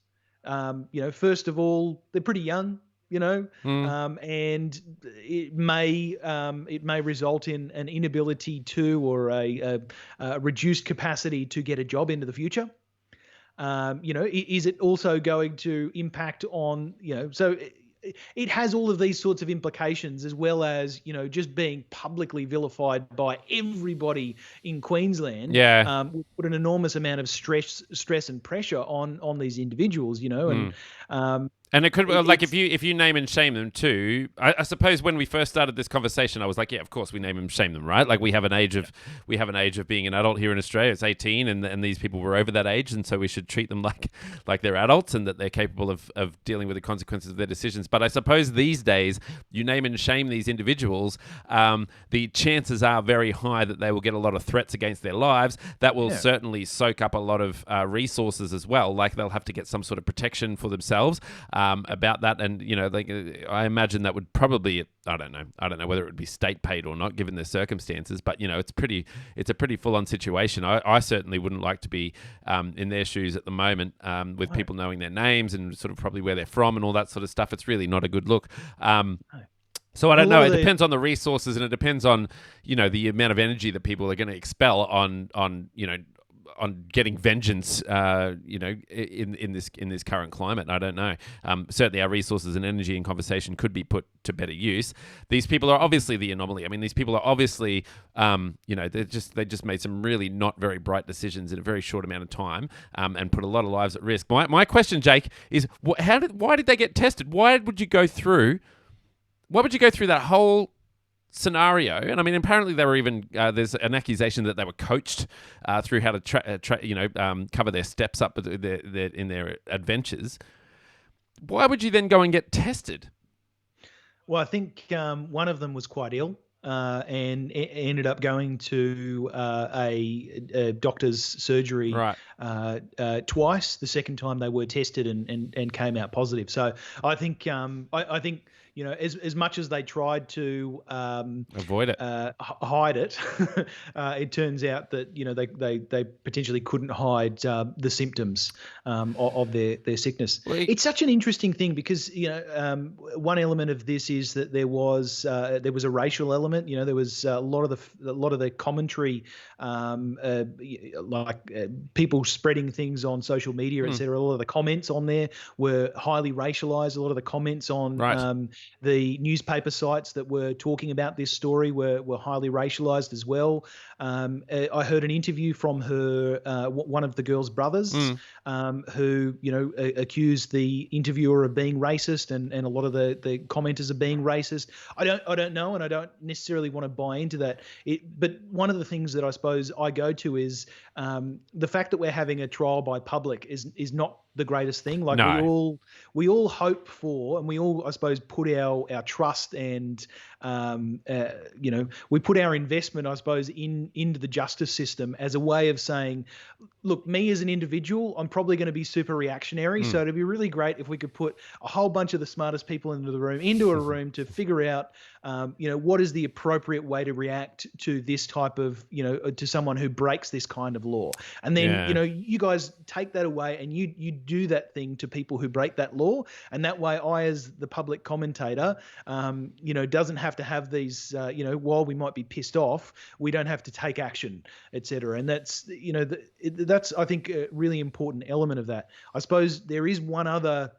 first of all, they're pretty young, and it may result in an inability to or a reduced capacity to get a job into the future. Is it also going to impact on, so it has all of these sorts of implications, as well as, just being publicly vilified by everybody in Queensland. Would put an enormous amount of stress and pressure on these individuals, and it could, if you name and shame them too. I suppose when we first started this conversation, I was like, yeah, of course we name and shame them, right? Like we have an age of being an adult here in Australia. It's 18, and these people were over that age, and so we should treat them like they're adults and that they're capable of dealing with the consequences of their decisions. But I suppose these days, you name and shame these individuals, the chances are very high that they will get a lot of threats against their lives. That will certainly soak up a lot of resources as well. Like they'll have to get some sort of protection for themselves. About that, and I imagine that would probably, I don't know whether it would be state paid or not, given their circumstances. But it's a pretty full on situation. I certainly wouldn't like to be in their shoes at the moment, with people knowing their names and sort of probably where they're from and all that sort of stuff. It's really not a good look. So I don't know. It depends on the resources, and it depends on the amount of energy that people are going to expel on getting vengeance, in this current climate. I don't know. Certainly, our resources and energy and conversation could be put to better use. These people are obviously the anomaly. I mean, these people are obviously, they just made some really not very bright decisions in a very short amount of time, and put a lot of lives at risk. My question, Jake, is why did they get tested? Why would you go through that whole scenario? And I mean, apparently they were even there's an accusation that they were coached through how to cover their steps up in their adventures. Why would you then go and get tested? Well, I think one of them was quite ill. and ended up going to a doctor's surgery twice. The second time they were tested and came out positive. So I think I think as much as they tried to avoid it, hide it, it turns out that they potentially couldn't hide the symptoms of their sickness. It's such an interesting thing because one element of this is that there was a racial element. There was a lot of the commentary, people spreading things on social media, etc. A lot of the comments on there were highly racialized. A lot of the comments on the newspaper sites that were talking about this story were highly racialized as well. I heard an interview from her, one of the girl's brothers, who accused the interviewer of being racist, and a lot of the commenters of being racist. I don't know, and I don't necessarily want to buy into that. But one of the things that I suppose I go to is the fact that we're having a trial by public is not the greatest thing. Like we all hope for, and we all, I suppose, put our trust and we put our investment, I suppose, into the justice system as a way of saying, look, me as an individual, I'm probably going to be super reactionary. So it'd be really great if we could put a whole bunch of the smartest people into a room to figure out, what is the appropriate way to react to this type of, to someone who breaks this kind of law. And then, you guys take that away and you do that thing to people who break that law. And that way I, as the public commentator, doesn't have to have these, while we might be pissed off, we don't have to take action, etc. And that's, that's, I think, a really important element of that. I suppose there is one other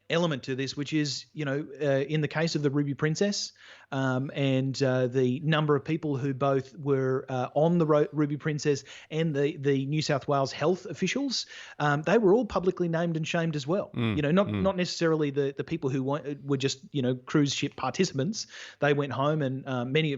element to this, which is, in the case of the Ruby Princess, and the number of people who both were on the Ruby Princess and the New South Wales health officials, they were all publicly named and shamed as well. Not necessarily the people who were just cruise ship participants. They went home, and many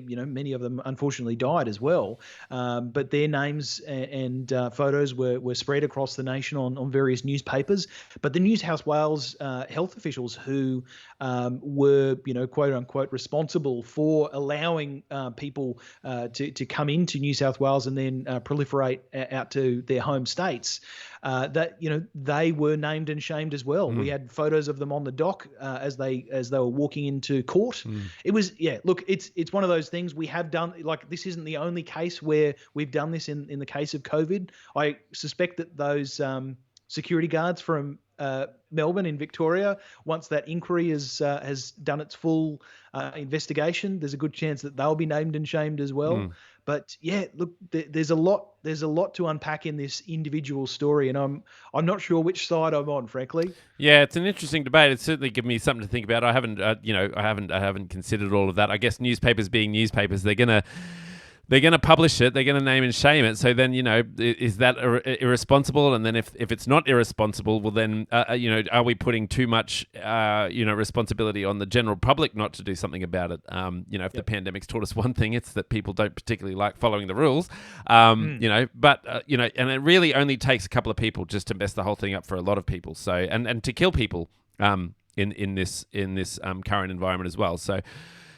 of them unfortunately died as well. But their names and photos were spread across the nation on various newspapers. But the New South Wales health officials who were quote unquote responsible for allowing people to come into New South Wales and then proliferate out to their home states, that they were named and shamed as well. We had photos of them on the dock as they were walking into court. It was look, it's one of those things we have done. Like, this isn't the only case where we've done this in the case of COVID. I suspect that those security guards from Melbourne in Victoria, once that inquiry has done its full investigation, there's a good chance that they'll be named and shamed as well. But look, there's a lot to unpack in this individual story, and I'm not sure which side I'm on, frankly. Yeah, it's an interesting debate. It's certainly given me something to think about. I haven't considered all of that. I guess newspapers being newspapers, they're gonna publish it. They're gonna name and shame it. So then, is that irresponsible? And then if it's not irresponsible, well then, are we putting too much, responsibility on the general public not to do something about it? If the pandemic's taught us one thing, it's that people don't particularly like following the rules. And it really only takes a couple of people just to mess the whole thing up for a lot of people. So and to kill people, in this current environment as well. So.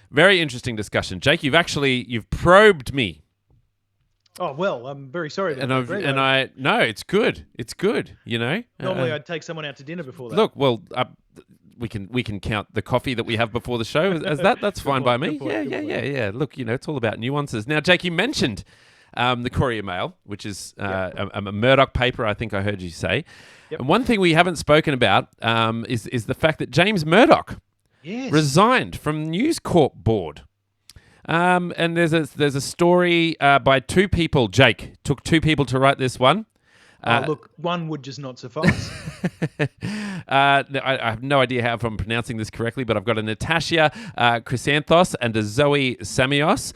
Very interesting discussion, Jake. You've probed me. Oh well, I'm very sorry. No, it's good. It's good. Normally, I'd take someone out to dinner before that. Look, well, we can count the coffee that we have before the show as that. That's fine by me. Yeah. Look, it's all about nuances. Now, Jake, you mentioned the Courier Mail, which is a Murdoch paper. I think I heard you say. Yep. And one thing we haven't spoken about is the fact that James Murdoch. Yes. Resigned from News Corp board. And there's a story by two people. Jake, took two people to write this one. Look, one would just not suffice. I have no idea how if I'm pronouncing this correctly, but I've got a Natasha Chrysanthos and a Zoe Samios.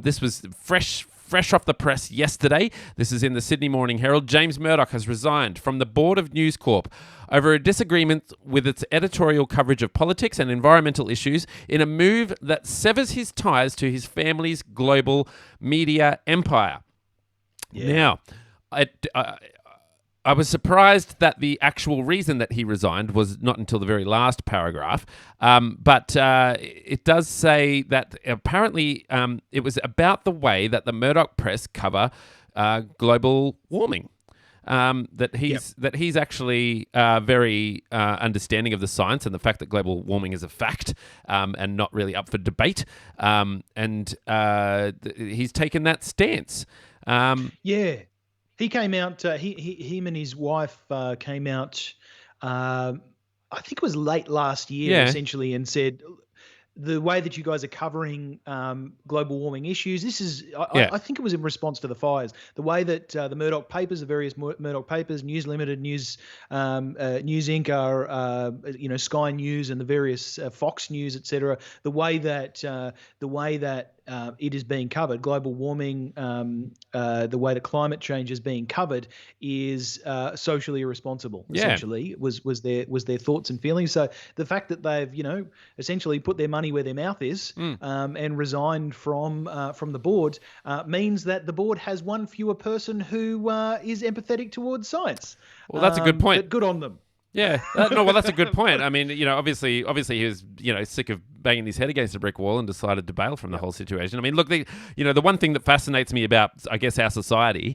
This was fresh off the press yesterday. This is in the Sydney Morning Herald. James Murdoch has resigned from the board of News Corp over a disagreement with its editorial coverage of politics and environmental issues in a move that severs his ties to his family's global media empire. Yeah. Now, I was surprised that the actual reason that he resigned was not until the very last paragraph. But it does say that apparently it was about the way that the Murdoch press cover global warming. That he's actually very understanding of the science and the fact that global warming is a fact and not really up for debate. And he's taken that stance. He came out. Him and his wife came out. I think it was late last year, essentially, and said, the way that you guys are covering global warming issues, this is, I think it was in response to the fires. The way that the Murdoch papers, the various Murdoch papers, News Limited, News Inc., are, Sky News and the various Fox News, etc. The way that it is being covered, global warming, the way that climate change is being covered is socially irresponsible. Essentially, was their thoughts and feelings. So the fact that they've essentially put their money where their mouth is and resigned from the board means that the board has one fewer person who is empathetic towards science. Well, that's a good point. But good on them. Yeah, well, that's a good point. I mean, obviously he was, sick of banging his head against a brick wall and decided to bail from the whole situation. I mean, look, the one thing that fascinates me about, I guess, our society,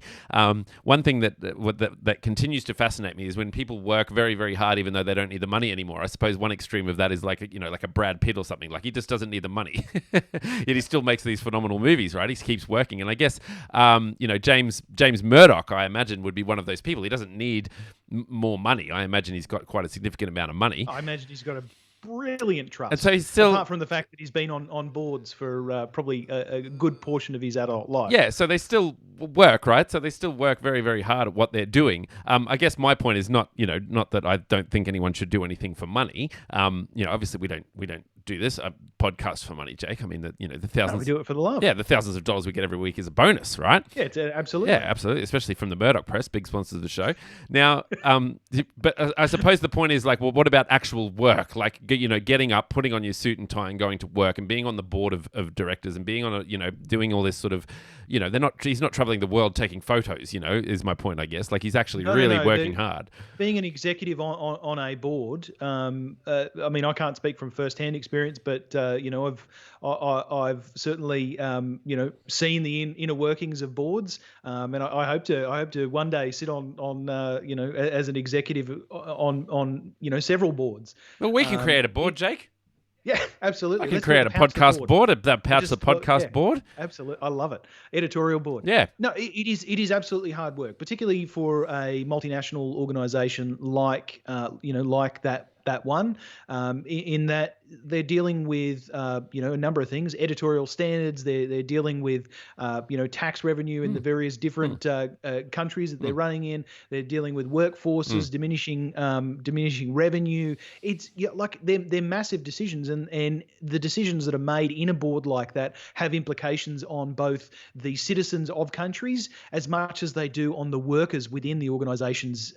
one thing that continues to fascinate me is when people work very, very hard, even though they don't need the money anymore. I suppose one extreme of that is like a Brad Pitt or something. Like, he just doesn't need the money, yet he still makes these phenomenal movies, right? He keeps working, and I guess, James Murdoch, I imagine, would be one of those people. He doesn't need more money. I imagine he's got quite a significant amount of money. I imagine he's got a brilliant trust. And so he's still, apart from the fact that he's been on boards for probably a good portion of his adult life. Yeah, so they still work, right? So they still work very, very hard at what they're doing. I guess my point is not that I don't think anyone should do anything for money. Obviously we don't do this podcast for money, Jake. I mean, the thousands. No, we do it for the love. Yeah, the thousands of dollars we get every week is a bonus, right? Yeah, it's absolutely. Yeah, absolutely. Especially from the Murdoch press, big sponsors of the show. Now, but I suppose the point is, like, well, what about actual work? Like, getting up, putting on your suit and tie, and going to work, and being on the board of directors, and being on doing all this sort of, he's not traveling the world taking photos. Is my point, I guess. Like, he's actually really working hard. Being an executive on a board. I mean, I can't speak from first-hand experience, but I've certainly seen the inner workings of boards, and I hope to one day sit on as an executive on several boards. Well, we can create a board, Jake. Yeah, absolutely. I can create a podcast board, that Pouch the podcast board. Absolutely, I love it. Editorial board. Yeah. No, it is absolutely hard work, particularly for a multinational organisation like that one, in that they're dealing with a number of things, editorial standards. They're dealing with tax revenue in the various different countries that they're running in. They're dealing with workforces, diminishing revenue. It's like they're massive decisions, and the decisions that are made in a board like that have implications on both the citizens of countries as much as they do on the workers within the organisations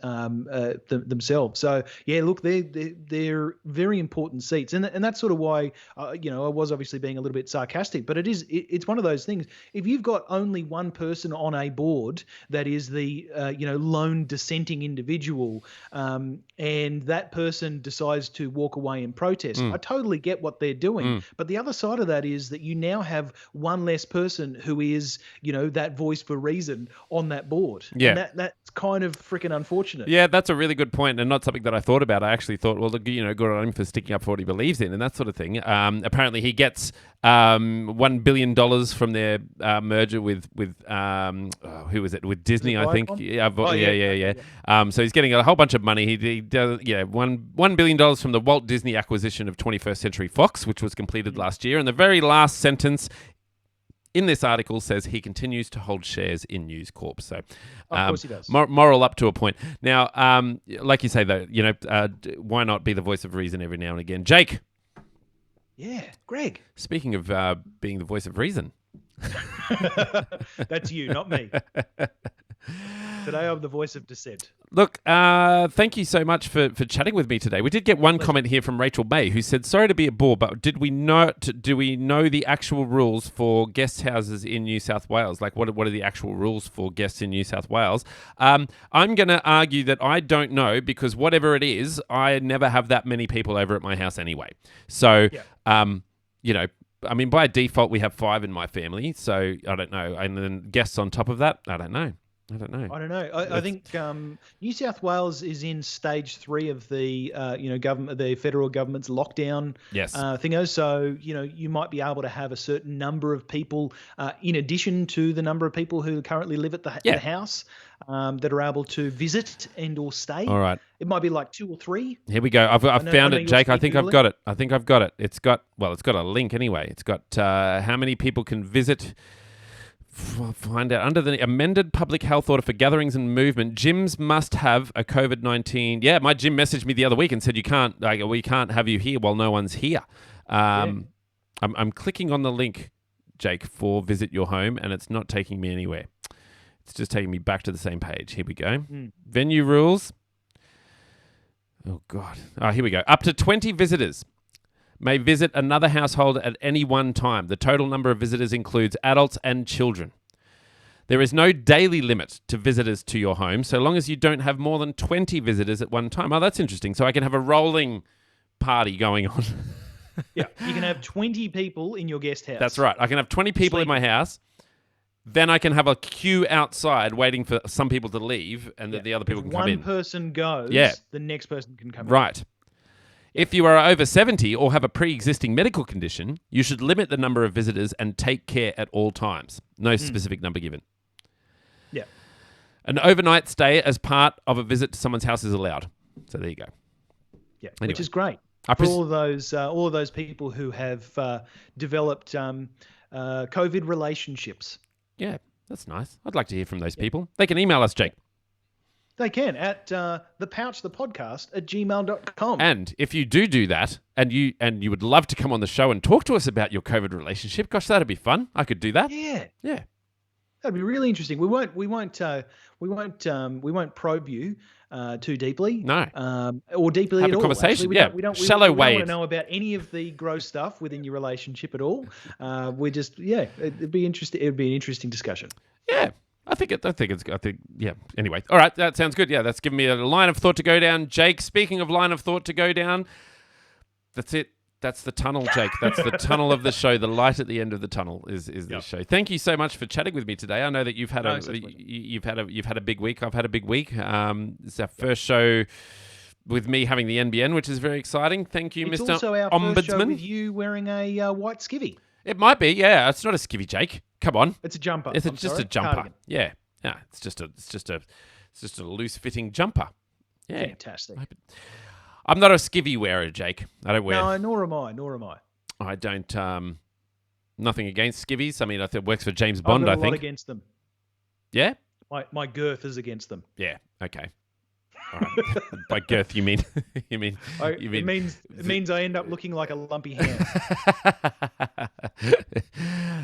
themselves. So yeah, look, they're very important seats, and that's sort of why I was obviously being a little bit sarcastic, but it's one of those things. If you've got only one person on a board that is the lone dissenting individual, and that person decides to walk away in protest, I totally get what they're doing. But the other side of that is that you now have one less person who is that voice for reason on that board. Yeah, and that's kind of freaking unfortunate. Yeah, that's a really good point, and not something that I thought about. I actually thought, well, good on him for sticking up for what he believes in and that sort of thing. Apparently, he gets $1 billion from their merger with who was it? With Disney, I think. Yeah. So he's getting a whole bunch of money. He does $1 billion from the Walt Disney acquisition of 21st Century Fox, which was completed last year. And the very last sentence in this article says he continues to hold shares in News Corp. So, of course he does. Moral up to a point. Now, like you say, though, why not be the voice of reason every now and again? Jake. Yeah, Greg. Speaking of being the voice of reason. That's you, not me. Today I'm the voice of dissent. Look, thank you so much for chatting with me today. We did get one comment here from Rachel May who said, "Sorry to be a bore, but do we know the actual rules for guest houses in New South Wales? Like, what are the actual rules for guests in New South Wales?" I'm going to argue that I don't know because whatever it is, I never have that many people over at my house anyway. So, I mean, by default, we have 5 in my family, so I don't know. And then guests on top of that, I don't know. I don't know. I think New South Wales is in stage 3 of the government, the federal government's lockdown thingo. So you might be able to have a certain number of people in addition to the number of people who currently live at the house that are able to visit and or stay. All right. It might be like 2 or 3. Here we go. I've found it, Jake. I think I've got it. It's got a link anyway. It's got how many people can visit. Find out under the amended public health order for gatherings and movement. Gyms must have a COVID-19. Yeah, my gym messaged me the other week and said we can't have you here while no one's here. I'm clicking on the link, Jake, for visit your home, and it's not taking me anywhere. It's just taking me back to the same page. Here we go. Venue rules. Oh God. Here we go. Up to 20 visitors may visit another household at any one time. The total number of visitors includes adults and children. There is no daily limit to visitors to your home, so long as you don't have more than 20 visitors at one time. Oh, that's interesting. So I can have a rolling party going on. Yeah, you can have 20 people in your guest house. That's right. I can have 20 people in my house. Then I can have a queue outside waiting for some people to leave and that the other people can come in. One person goes, the next person can come in. Right. If you are over 70 or have a pre-existing medical condition, you should limit the number of visitors and take care at all times. No specific number given. Yeah. An overnight stay as part of a visit to someone's house is allowed. So there you go. Yeah, anyway, which is great for all of those people who have developed COVID relationships. Yeah, that's nice. I'd like to hear from those people. They can email us, Jake. They can at thepouchthepodcast@gmail.com. And if you do that, and you would love to come on the show and talk to us about your COVID relationship, gosh, that'd be fun. I could do that. Yeah, that'd be really interesting. We won't probe you too deeply. No, or deeply have at a all. conversation. Actually, we don't shallow wade. Want to know about any of the gross stuff within your relationship at all. We're just it'd be interesting. It'd be an interesting discussion. Yeah. Anyway, all right, that sounds good. Yeah, that's given me a line of thought to go down. Jake, speaking of line of thought to go down, that's it. That's the tunnel, Jake. That's the tunnel of the show. The light at the end of the tunnel is this show. Thank you so much for chatting with me today. I know that you've had a big week. I've had a big week. It's our first show with me having the NBN, which is very exciting. Thank you, it's Mr. also our Ombudsman. First show with you wearing a white skivvy. It might be, yeah. It's not a skivvy, Jake. Come on. It's a jumper. It's just a jumper. Cardigan. Yeah. No, it's just a loose fitting jumper. Yeah. Fantastic. I'm not a skivvy wearer, Jake. I don't wear. No, nor am I. I don't. Nothing against skivvies. I mean, I think it works for James Bond. I've got a lot against them. Yeah. My girth is against them. Yeah. Okay. All right. By girth, you mean? It means I end up looking like a lumpy hand.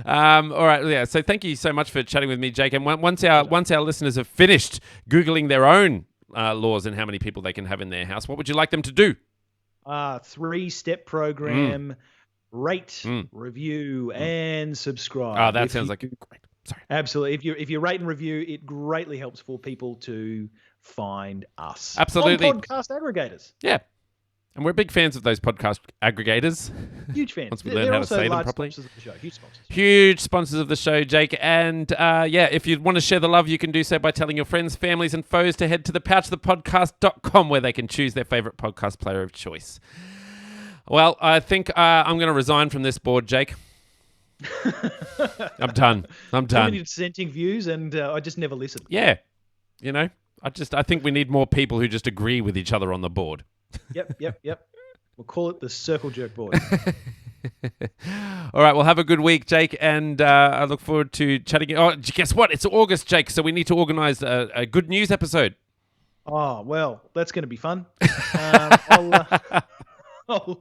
All right. Yeah. So thank you so much for chatting with me, Jake. And once our listeners have finished Googling their own laws and how many people they can have in their house, what would you like them to do? 3-step program: rate, review, and subscribe. That sounds like great. Sorry. Absolutely. If you rate and review, it greatly helps for people to find us. Absolutely. On podcast aggregators. Yeah. And we're big fans of those podcast aggregators. Huge fans. Once we learn how to say them properly. Sponsors of the show. Huge sponsors. Huge sponsors of the show, Jake. And if you want to share the love, you can do so by telling your friends, families, and foes to head to thepouchthepodcast.com where they can choose their favorite podcast player of choice. Well, I think I'm going to resign from this board, Jake. I'm done. Too many dissenting views, and I just never listen. Yeah. I think we need more people who just agree with each other on the board. Yep. We'll call it the Circle Jerk Board. All right, well, have a good week, Jake, and I look forward to chatting. Oh, guess what? It's August, Jake, so we need to organise a good news episode. Oh, well, that's going to be fun. We'll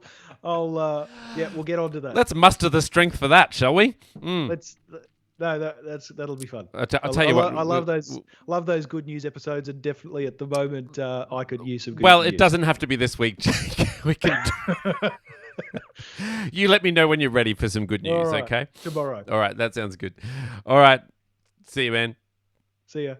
get on to that. Let's muster the strength for that, shall we? Let's No, that'll be fun. I'll tell you what. I love those good news episodes, and definitely at the moment I could use some good Well, news. it doesn't have to be this week, Jake. We can. You let me know when you're ready for some good news, okay? Tomorrow. All right, that sounds good. All right, see you, man. See ya.